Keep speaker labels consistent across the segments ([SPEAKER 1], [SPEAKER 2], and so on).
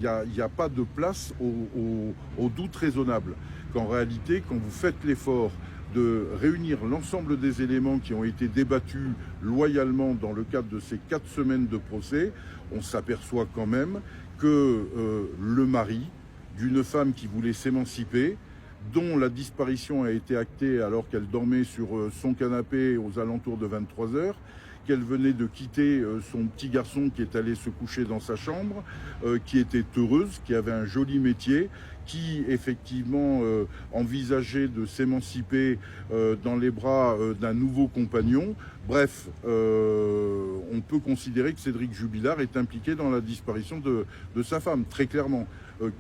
[SPEAKER 1] Il n'y a pas de place au doute raisonnable. Qu'en réalité, quand vous faites l'effort de réunir l'ensemble des éléments qui ont été débattus loyalement dans le cadre de ces 4 semaines de procès, on s'aperçoit quand même que le mari d'une femme qui voulait s'émanciper, dont la disparition a été actée alors qu'elle dormait sur son canapé aux alentours de 23 heures, qu'elle venait de quitter son petit garçon qui est allé se coucher dans sa chambre, qui était heureuse, qui avait un joli métier, qui effectivement envisageait de s'émanciper dans les bras d'un nouveau compagnon. Bref, on peut considérer que Cédric Jubilard est impliqué dans la disparition de sa femme, très clairement.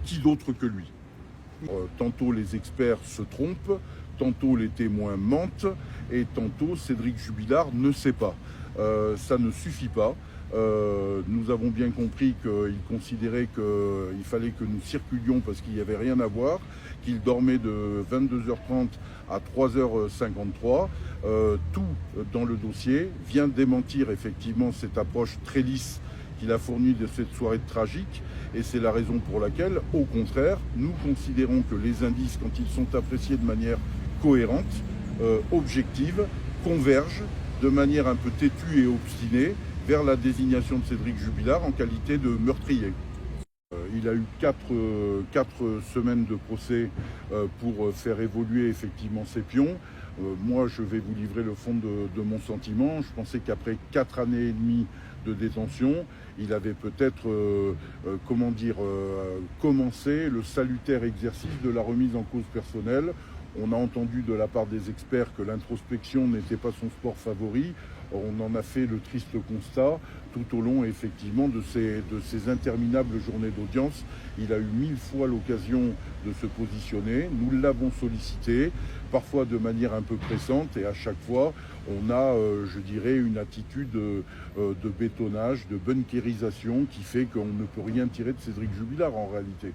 [SPEAKER 1] Qui d'autre que lui ? Tantôt les experts se trompent, tantôt les témoins mentent, et tantôt Cédric Jubilard ne sait pas. Ça ne suffit pas. Nous avons bien compris qu'il considérait qu'il fallait que nous circulions parce qu'il n'y avait rien à voir, qu'il dormait de 22h30 à 3h53. Tout dans le dossier vient démentir effectivement cette approche très lisse qu'il a fournie de cette soirée tragique. Et c'est la raison pour laquelle, au contraire, nous considérons que les indices, quand ils sont appréciés de manière cohérente, objective, convergent de manière un peu têtue et obstinée vers la désignation de Cédric Jubilard en qualité de meurtrier. Il a eu 4 semaines de procès pour faire évoluer effectivement ses pions. Moi, je vais vous livrer le fond de mon sentiment. Je pensais qu'après 4 années et demie de détention, il avait peut-être, commencé le salutaire exercice de la remise en cause personnelle. On a entendu de la part des experts que l'introspection n'était pas son sport favori. On en a fait le triste constat tout au long effectivement de ces interminables journées d'audience. Il a eu 1000 fois l'occasion de se positionner. Nous l'avons sollicité, parfois de manière un peu pressante, et à chaque fois, on a, je dirais, une attitude de bétonnage, de bunkérisation qui fait qu'on ne peut rien tirer de Cédric Jubilard en réalité.